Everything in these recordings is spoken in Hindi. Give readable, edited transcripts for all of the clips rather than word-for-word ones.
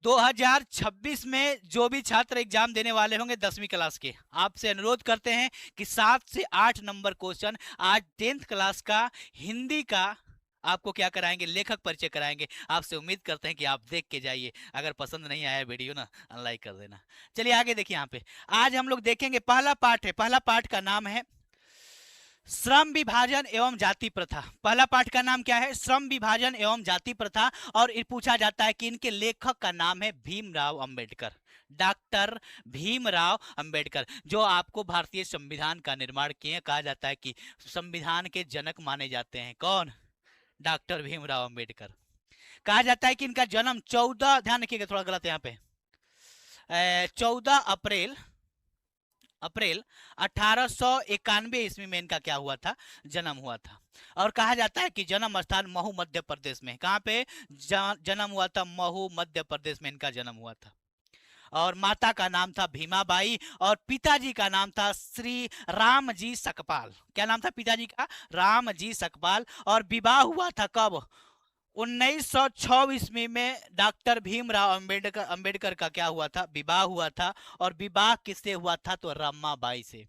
2026 में जो भी छात्र एग्जाम देने वाले होंगे 10वीं क्लास के, आपसे अनुरोध करते हैं कि 7 से 8 नंबर क्वेश्चन आज 10th क्लास का हिंदी का आपको क्या कराएंगे, लेखक परिचय कराएंगे। आपसे उम्मीद करते हैं कि आप देख के जाइए। अगर पसंद नहीं आया वीडियो ना, अनलाइक कर देना। चलिए आगे देखिए। यहाँ पे आज हम लोग देखेंगे पहला पाठ है। पहला पाठ का नाम है श्रम विभाजन एवं जाति प्रथा। पहला पाठ का नाम क्या है? श्रम विभाजन एवं जाति प्रथा। और ये पूछा जाता है कि इनके लेखक का नाम है भीमराव अंबेडकर, डॉक्टर भीमराव अंबेडकर, जो आपको भारतीय संविधान का निर्माण किए। कहा जाता है कि संविधान के जनक माने जाते हैं। कौन? डॉक्टर भीमराव अंबेडकर। कहा जाता है कि इनका जन्म 14, ध्यान रखिएगा थोड़ा गलत यहाँ पे, 14 अप्रैल 1891 ईस्वी में इनका क्या हुआ था? जन्म हुआ था। और कहा जाता है कि जन्म स्थान महू मध्य प्रदेश में। कहाँ पे जन्म हुआ था? महू मध्य प्रदेश में इनका जन्म हुआ था। और माता का नाम था भीमाबाई और पिताजी का नाम था श्री रामजी सकपाल। क्या नाम था पिताजी का? रामजी सकपाल। और विवाह हुआ था कब? 1906 ईस्वी में डॉक्टर भीमराव अंबेडकर का क्या हुआ था? विवाह हुआ था। और विवाह किससे हुआ था? तो रमाबाई से।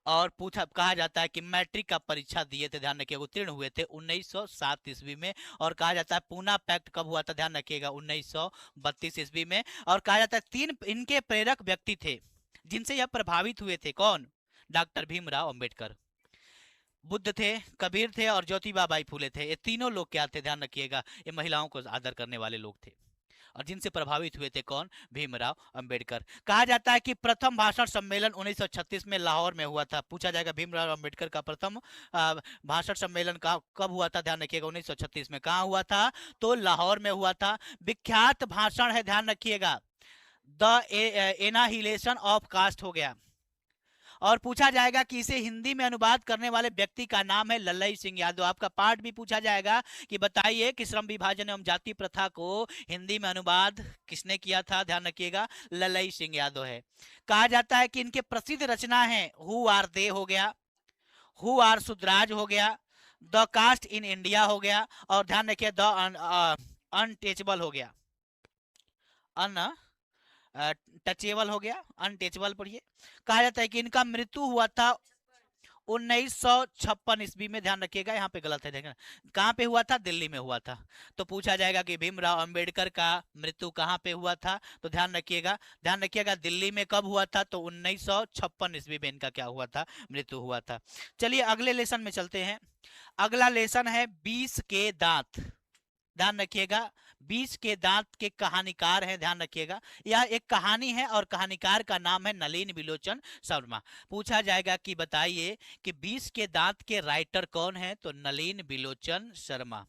और पूछा, कहा जाता है कि मैट्रिक का परीक्षा दिए थे, ध्यान रखिएगा, उत्तीर्ण हुए थे 1907 ईस्वी में। और कहा जाता है पूना पैक्ट कब हुआ था? ध्यान रखिएगा 1932 ईस्वी में। और कहा जाता है 3 इनके प्रेरक व्यक्ति थे जिनसे यह प्रभावित हुए थे। कौन? डॉक्टर भीमराव अंबेडकर। बुद्ध थे, कबीर थे और ज्योतिबा बाई फुले थे। ये तीनों लोग क्या थे? ध्यान रखिएगा, ये महिलाओं को आदर करने वाले लोग थे। और जिनसे प्रभावित हुए थे कौन? भीमराव अंबेडकर। कहा जाता है कि प्रथम भाषण सम्मेलन 1936 में लाहौर में हुआ था। पूछा जाएगा भीमराव अंबेडकर का प्रथम भाषण सम्मेलन का कब हुआ था? ध्यान रखिएगा 1936 में। कहाँ हुआ था? तो लाहौर में हुआ था। विख्यात भाषण है, ध्यान रखिएगा, द एनाहिलेशन ऑफ कास्ट हो गया। और पूछा जाएगा कि इसे हिंदी में अनुवाद करने वाले व्यक्ति का नाम है लल्लई सिंह यादव। आपका पार्ट भी पूछा जाएगा कि बताइए कि श्रम विभाजन एवं जाति प्रथा को हिंदी में अनुवाद किसने किया था? ध्यान रखिएगा, लल्लई सिंह यादव है। कहा जाता है कि इनके प्रसिद्ध रचना है हु आर दे हो गया, हु आर सुद्राज हो गया, द कास्ट इन इंडिया हो गया, और ध्यान रखिए द अनटेचेबल हो गया, अन टचेबल हो गया, अनटचेबल पढ़िए। कहा जाता है कि इनका मृत्यु हुआ था 1956 ईस्वी में। ध्यान रखिएगा, यहाँ पे गलत है, देखना कहाँ पे हुआ था? दिल्ली में हुआ था। तो पूछा जाएगा कि भीमराव अंबेडकर का मृत्यु कहाँ पे हुआ था? तो ध्यान रखिएगा दिल्ली में कब हुआ था? तो 1956 ईस्वी में इनका क्या हुआ था? मृत्यु हुआ था। चलिए अगले लेसन में चलते हैं। अगला लेसन है 20 के दांत। ध्यान रखिएगा, 20 के दांत के कहानीकार हैं। ध्यान रखिएगा, यह एक कहानी है और कहानीकार का नाम है नलिन बिलोचन शर्मा। पूछा जाएगा कि बताइए कि 20 के दांत के राइटर कौन है? तो नलिन बिलोचन शर्मा।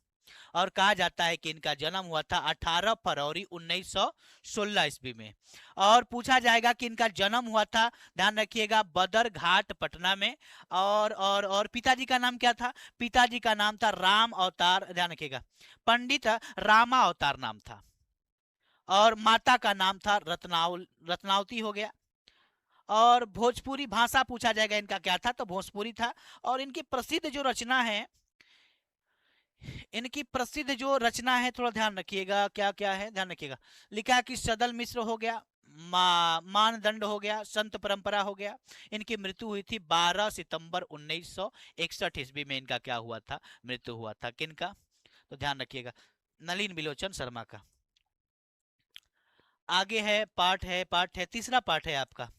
और कहा जाता है कि इनका जन्म हुआ था 18 फरवरी 1916 ईस्वी में। और पूछा जाएगा कि इनका जन्म हुआ था, ध्यान रखिएगा, बदर घाट पटना में। और पिताजी का नाम क्या था? पिताजी का नाम था राम अवतार, ध्यान रखिएगा, पंडित रामा अवतार नाम था। और माता का नाम था रत्नावती हो गया। और भोजपुरी भाषा पूछा जाएगा इनका क्या था? तो भोजपुरी था। और इनकी प्रसिद्ध जो रचना है, थोड़ा ध्यान रखिएगा क्या क्या है, ध्यान रखिएगा। लिखा है कि सदल मिश्र हो गया, मानदंड हो गया, संत परंपरा हो गया। इनकी मृत्यु हुई थी 12 सितंबर 1961 ईस्वी में। इनका क्या हुआ था? मृत्यु हुआ था। किनका? तो ध्यान रखिएगा, नलिन बिलोचन शर्मा का। आगे है पाठ है तीसरा पाठ है आपका।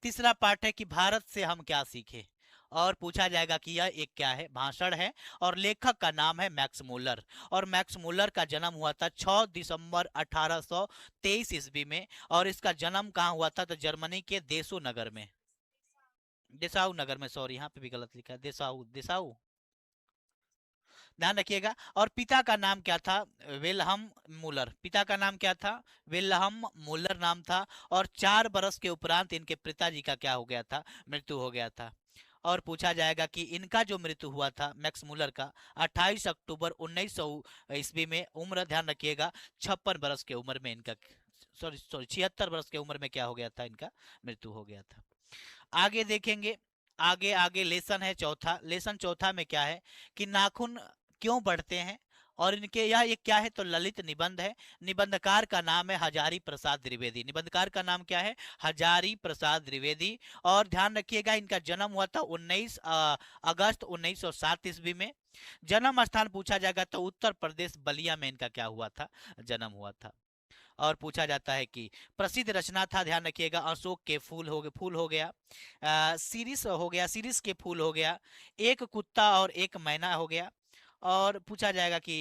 तीसरा पाठ है कि भारत से हम क्या सीखे। और पूछा जाएगा कि यह एक क्या है? भाषण है। और लेखक का नाम है मैक्स मुलर। और मैक्स मुलर का जन्म हुआ था 6 दिसंबर 1823 ईस्वी में। और इसका जन्म कहाँ हुआ था? तो जर्मनी के देसू नगर में, देसाऊ नगर में, सॉरी यहाँ पे भी गलत लिखा है, देसाऊ देसाऊ, ध्यान रखिएगा। और पिता का नाम क्या था? विल्हम मुलर। पिता का नाम क्या था? विल्हम मुलर नाम था। और 4 बरस के उपरांत इनके पिताजी का क्या हो गया था? मृत्यु हो गया था। और पूछा जाएगा कि इनका जो मृत्यु हुआ था मैक्स मुलर का 28 अक्टूबर 1900 ईस्वी में। उम्र ध्यान रखिएगा 56 बरस के उम्र में इनका, सॉरी 76 बरस के उम्र में क्या हो गया था? इनका मृत्यु हो गया था। आगे देखेंगे, आगे आगे लेसन है चौथा। लेसन चौथा में क्या है कि नाखून क्यों बढ़ते हैं और इनके यह एक क्या है तो ललित निबंध है। निबंधकार का नाम है हजारी प्रसाद द्विवेदी। निबंधकार का नाम क्या है? हजारी प्रसाद द्विवेदी। और ध्यान रखिएगा इनका जन्म हुआ था 19 अगस्त 1907 ईस्वी में। जन्म स्थान पूछा जाएगा तो उत्तर प्रदेश बलिया में इनका क्या हुआ था? जन्म हुआ था। और पूछा जाता है कि प्रसिद्ध रचना था, ध्यान रखिएगा, अशोक के फूल हो गया, सीरीस हो गया, सीरीस के फूल हो गया, एक कुत्ता और एक मैना हो गया, और पूछा जाएगा कि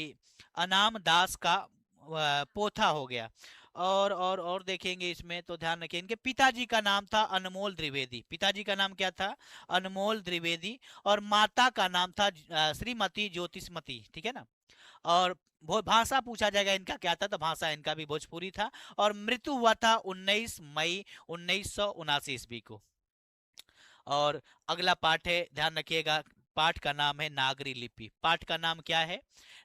अनाम दास का पोथा हो गया। और देखेंगे इसमें तो ध्यान रखिए इनके पिताजी का नाम था अनमोल द्विवेदी। पिताजी का नाम क्या था? अनमोल द्विवेदी। और माता का नाम था श्रीमती ज्योतिषमती, ठीक है ना। और भाषा पूछा जाएगा इनका क्या था, तो भाषा इनका भी भोजपुरी था। और मृत्यु हुआ था 19 मई 1979 ईस्वी को। और अगला पाठ है, ध्यान रखिएगा, पाठ का नाम है नागरी लिपि। पाठ का नाम क्या है?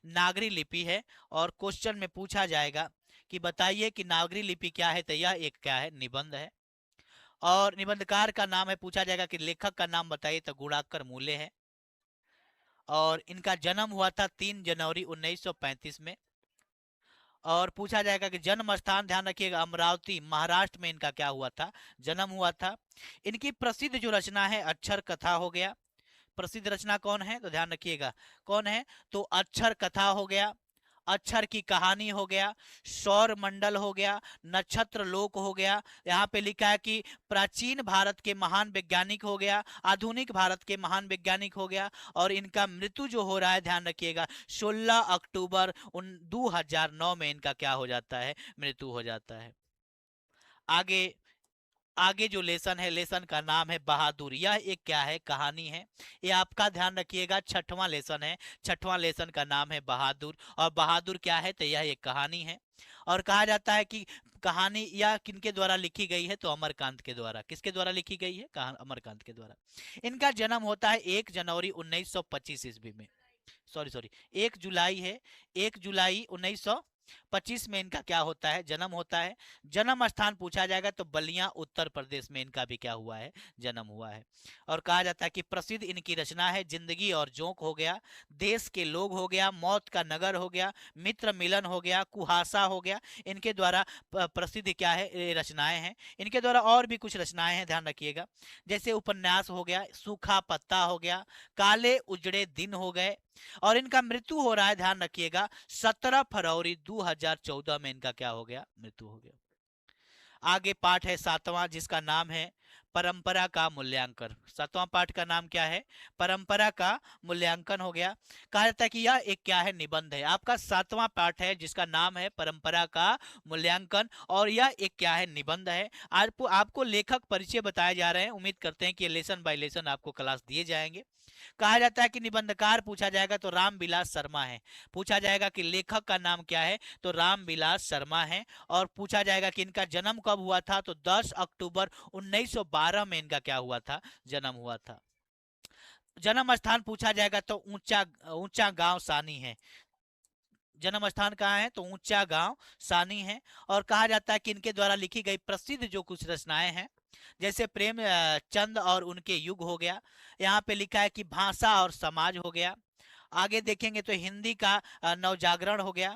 नागरी लिपि है। और क्वेश्चन में पूछा जाएगा कि बताइए कि नागरी लिपि क्या है, तो यह एक क्या है? निबंध है। और निबंधकार का नाम है, पूछा जाएगा कि लेखक का नाम बताइए, तो गुणाकर मूले है। और इनका जन्म हुआ था 3 जनवरी 1935 में। और पूछा जाएगा कि जन्म स्थान, ध्यान रखिएगा, अमरावती महाराष्ट्र में इनका क्या हुआ था? जन्म हुआ था। इनकी प्रसिद्ध जो रचना है अक्षर कथा हो गया। प्रसिद्ध रचना कौन है, तो ध्यान रखिएगा कौन है, तो अक्षर कथा हो गया, अक्षर की कहानी हो गया, सौर मंडल हो गया, नक्षत्र लोक हो गया। यहाँ पे लिखा है कि प्राचीन भारत के महान वैज्ञानिक हो गया, आधुनिक भारत के महान वैज्ञानिक हो गया। और इनका मृत्यु जो हो रहा है, ध्यान रखिएगा, 16 अक्टूबर 2009 में इनका क्या हो जाता है? मृत्यु हो जाता है। आगे आगे जो लेसन है, लेसन का नाम है बहादुर। यह एक क्या है? कहानी है। ये आपका ध्यान रखिएगा 6वां लेसन है। 6वां लेसन का नाम है बहादुर। और बहादुर क्या है, तो यह एक कहानी है। और कहा जाता है कि कहानी यह किनके द्वारा लिखी गई है, तो अमरकांत के द्वारा। किसके द्वारा लिखी गई है? अमरकांत के द्वारा। इनका जन्म होता है 1 जनवरी 1925 ईस्वी में। सॉरी सॉरी, 1 जुलाई है, 1 जुलाई 1925 में इनका क्या होता है? जन्म होता है। जन्म स्थान पूछा जाएगा तो बलिया उत्तर प्रदेश में इनका भी क्या हुआ है? जन्म हुआ है। और कहा जाता है कि प्रसिद्ध इनकी रचना है जिंदगी और जोंक हो गया, देश के लोग हो गया, मौत का नगर हो गया, मित्र मिलन हो गया, कुहासा हो गया। इनके द्वारा प्रसिद्ध क्या है? रचनाएं हैं। इनके द्वारा और भी कुछ रचनाएं हैं, ध्यान रखिएगा, जैसे उपन्यास हो गया, सूखा पत्ता हो गया, काले उजड़े दिन हो गए। और इनका मृत्यु हो रहा है, ध्यान रखिएगा, 17 फरवरी 2014 में इनका क्या हो गया? मृत्यु हो गया। आगे पाठ है 7वां, जिसका नाम है परंपरा का मूल्यांकन। 7वां पाठ का नाम क्या है? परंपरा का मूल्यांकन हो गया। कहा जाता है कि यह एक क्या है? निबंध है। आपका 7वां पाठ है जिसका नाम है परंपरा का मूल्यांकन। और यह एक क्या है? निबंध है। आपको लेखक परिचय बताए जा रहे हैं। उम्मीद करते हैं कि लेसन बाय लेसन आपको क्लास दिए जाएंगे। कहा जाता है कि निबंधकार पूछा जाएगा तो रामविलास शर्मा है। पूछा जाएगा कि लेखक का नाम क्या है, तो रामविलास शर्मा है। और पूछा जाएगा कि इनका जन्म कब हुआ था, तो 10 अक्टूबर 1912 में इनका क्या हुआ था? जन्म हुआ था। जन्म स्थान पूछा जाएगा तो ऊंचा ऊंचा गांव सानी है। जन्म स्थान कहाँ है, तो ऊंचा गांव सानी है। और कहा जाता है कि इनके द्वारा लिखी गई प्रसिद्ध जो कुछ रचनाएं हैं, जैसे प्रेम चंद और उनके युग हो गया। यहाँ पे लिखा है कि भाषा और समाज हो गया। आगे देखेंगे तो हिंदी का नवजागरण हो गया,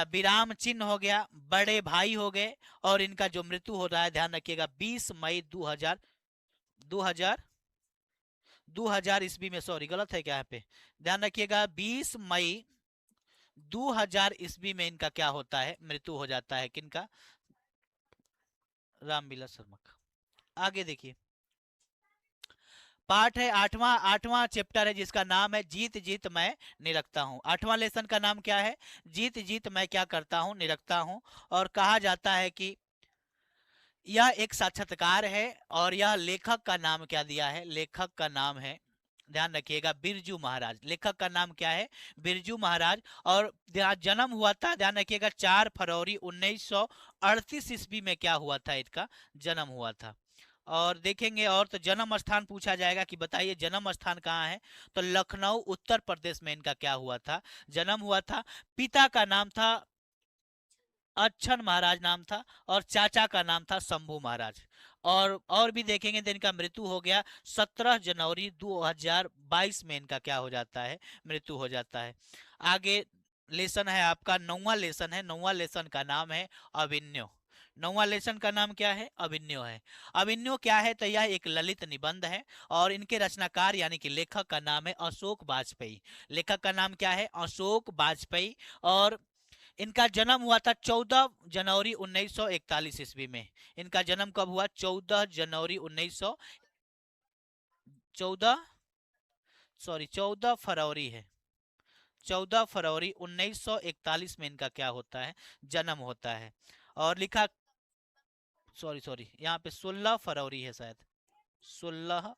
विराम चिन्ह हो गया, बड़े भाई हो गए। और इनका जो मृत्यु हो रहा है, ध्यान रखिएगा, 20 मई 2000 2000 2000 ईस्वी में। सॉरी, गलत है क्या यहाँ पे? ध्यान रखिएगा 20 मई 2000 ईस्वी में इनका क्या होता है? मृत्यु हो जाता है। किनका? रामविलास शर्मा का। आगे देखिए, पाठ है 8वां चैप्टर है जिसका नाम है जीत जीत मैं निरखता हूँ। 8वां लेसन का नाम क्या है? जीत जीत मैं क्या करता हूँ? निरखता हूँ। और कहा जाता है कि यह एक साक्षात्कार है। और यह लेखक का नाम क्या दिया है? लेखक का नाम है, ध्यान रखिएगा, बिरजू महाराज। लेखक का नाम क्या है? बिरजू महाराज। और जन्म हुआ था, ध्यान रखिएगा, 4 फरवरी 1938 ईस्वी में क्या हुआ था? इसका जन्म हुआ था। और देखेंगे, और तो जन्म स्थान पूछा जाएगा कि बताइए जन्म स्थान कहाँ है, तो लखनऊ उत्तर प्रदेश में इनका क्या हुआ था? जन्म हुआ था। पिता का नाम था अच्छन महाराज नाम था। और चाचा का नाम था शंभू महाराज। और भी देखेंगे तो इनका मृत्यु हो गया 17 जनवरी 2022 में इनका क्या हो जाता है? मृत्यु हो जाता है। आगे लेसन है आपका, 9वां लेसन है। 9वां लेसन का नाम है अभिन्यो। 9वां लेसन का नाम क्या है? अभिन्यो है। अभिन्यो क्या है? तो यह एक ललित निबंध है और इनके रचनाकार यानी कि लेखक का नाम है अशोक वाजपेयी। लेखक का नाम क्या है? अशोक वाजपेयी। और इनका जन्म हुआ था 14 जनवरी 1941 ईस्वी में। इनका जन्म कब हुआ? 14 जनवरी 1900, 14, सॉरी 14 फरवरी है। 14 फरवरी 1941 में इनका क्या होता है? जन्म होता है। और लिखा, सॉरी सॉरी, यहाँ पे 16 फरवरी है शायद। 16,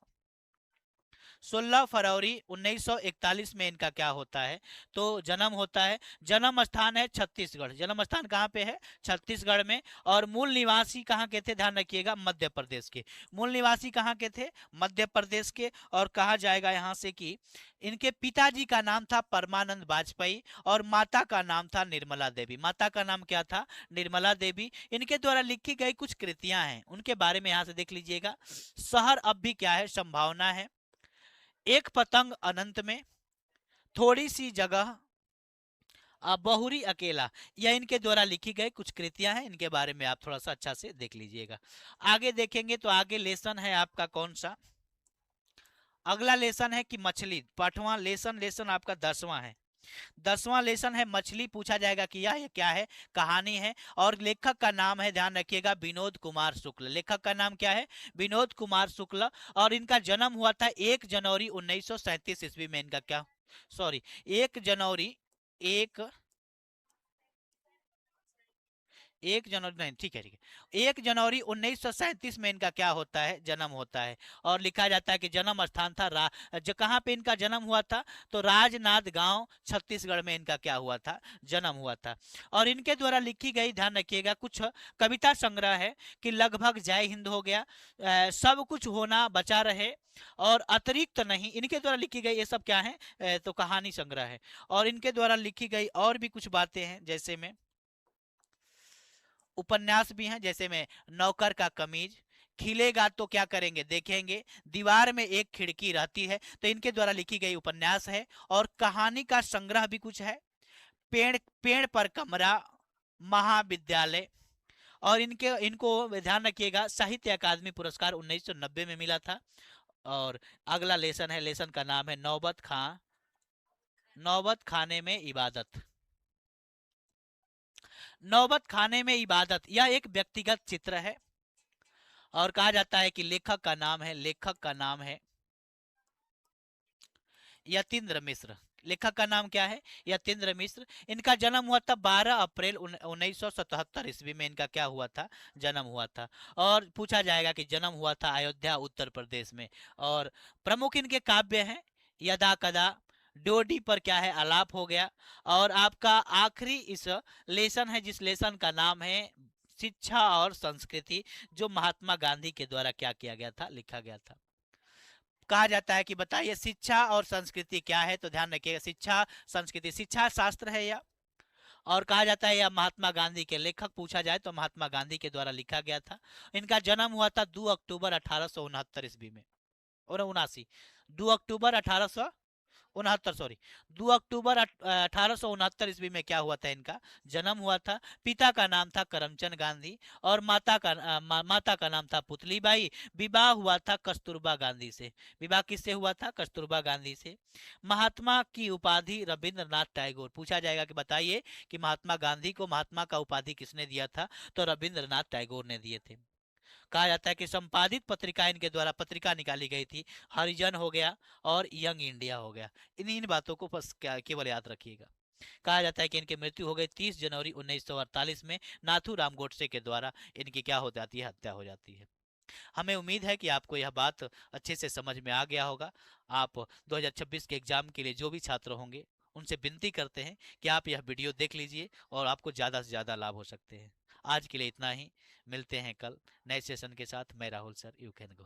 16 फरवरी 1941 में इनका क्या होता है? तो जन्म होता है। जन्म स्थान है छत्तीसगढ़। जन्म स्थान कहाँ पे है? छत्तीसगढ़ में। और मूल निवासी कहाँ के थे? ध्यान रखिएगा, मध्य प्रदेश के। मूल निवासी कहाँ के थे? मध्य प्रदेश के। और कहा जाएगा यहाँ से कि इनके पिताजी का नाम था परमानंद वाजपेयी और माता का नाम था निर्मला देवी। माता का नाम क्या था? निर्मला देवी। इनके द्वारा लिखी गई कुछ कृतियां हैं, उनके बारे में यहाँ से देख लीजिएगा। शहर अब भी क्या है? संभावना है। एक पतंग अनंत में, थोड़ी सी जगह, बहुरी अकेला। यह इनके द्वारा लिखी गई कुछ कृतियां हैं, इनके बारे में आप थोड़ा सा अच्छा से देख लीजिएगा। आगे देखेंगे तो आगे लेसन है आपका कौन सा? अगला लेसन है कि मछली। 8वां लेसन, लेसन आपका 10वां है। 10वां लेसन है मछली। पूछा जाएगा कि यह क्या है? कहानी है। और लेखक का नाम है, ध्यान रखिएगा, विनोद कुमार शुक्ल। लेखक का नाम क्या है? विनोद कुमार शुक्ल। और इनका जन्म हुआ था 1 जनवरी 1937 ईस्वी में। इनका क्या, सॉरी, 1 जनवरी, एक 1 जनवरी नहीं, ठीक है ठीक है, 1 जनवरी 1937 में इनका क्या होता है? जन्म होता है। और लिखा जाता है कि जन्म स्थान था जो कहाँ पे इनका जन्म हुआ था? तो राजनांद गांव, छत्तीसगढ़ में इनका क्या हुआ था? जन्म हुआ था। और इनके द्वारा लिखी गई, ध्यान रखिएगा, कुछ कविता संग्रह है कि लगभग जय हिंद हो गया, सब कुछ होना बचा रहे, और अतिरिक्त नहीं। इनके द्वारा लिखी गई ये सब क्या है? तो कहानी संग्रह है। और इनके द्वारा लिखी गई और भी कुछ बातें हैं, जैसे में उपन्यास भी हैं, जैसे में नौकर का कमीज, खिलेगा तो क्या करेंगे देखेंगे, दीवार में एक खिड़की रहती है। तो इनके द्वारा लिखी गई उपन्यास है। और कहानी का संग्रह भी कुछ है, पेड़ पेड़ पर कमरा, महाविद्यालय। और इनके इनको ध्यान रखिएगा, साहित्य अकादमी पुरस्कार 1990 में मिला था। और अगला लेसन है, लेसन का नाम है नौबत खां, नौबत खाने में इबादत। नौबत खाने में इबादत, यह एक व्यक्तिगत चित्र है। और कहा जाता है कि लेखक का नाम है, लेखक का नाम है यतीन्द्र मिश्र। लेखक का नाम क्या है? यतीन्द्र मिश्र। इनका जन्म हुआ था 12 अप्रैल 1977 ईस्वी में। इनका क्या हुआ था? जन्म हुआ था। और पूछा जाएगा कि जन्म हुआ था अयोध्या, उत्तर प्रदेश में। और प्रमुख इनके काव्य हैं यदा कदा, डोडी पर क्या है? आलाप हो गया। और आपका आखिरी इस लेसन है, जिस लेसन का नाम है शिक्षा और संस्कृति, जो महात्मा गांधी के द्वारा क्या किया गया था? लिखा गया था। कहा जाता है कि बताइए शिक्षा और संस्कृति क्या है? तो ध्यान रखिएगा, शिक्षा संस्कृति, शिक्षा शास्त्र है यह। और कहा जाता है यह महात्मा गांधी के लेखक। पूछा जाए तो महात्मा गांधी के द्वारा लिखा गया था। इनका जन्म हुआ था 2 अक्टूबर 1869 ईस्वी में, और 79, 2 अक्टूबर 1869, सॉरी, 2 अक्टूबर 1869 ईस्वी में क्या हुआ था? इनका जन्म हुआ था। पिता का नाम था करमचंद गांधी और माता का नाम था पुतलीबाई। विवाह हुआ था कस्तूरबा गांधी से। विवाह किससे हुआ था? कस्तूरबा गांधी से। महात्मा की उपाधि रविंद्रनाथ टैगोर। पूछा जाएगा कि बताइए कि महात्मा गांधी को महात्मा का उपाधि किसने दिया था? तो रविंद्रनाथ टैगोर ने दिए थे। कहा जाता है कि संपादित पत्रिका इनके द्वारा पत्रिका निकाली गई थी, हरिजन हो गया और यंग इंडिया हो गया। इन इन बातों को बस क्या केवल याद रखिएगा। कहा जाता है कि इनकी मृत्यु हो गई 30 जनवरी 1948 में, नाथूराम गोडसे के द्वारा इनकी क्या हो जाती है? हत्या हो जाती है। हमें उम्मीद है कि आपको यह बात अच्छे से समझ में आ गया होगा। आप 2026 के एग्जाम के लिए जो भी छात्र होंगे, उनसे विनती करते हैं कि आप यह वीडियो देख लीजिए और आपको ज़्यादा से ज़्यादा लाभ हो सकते हैं। आज के लिए इतना ही, मिलते हैं कल नए सेशन के साथ। मैं Rahul sir, you can go.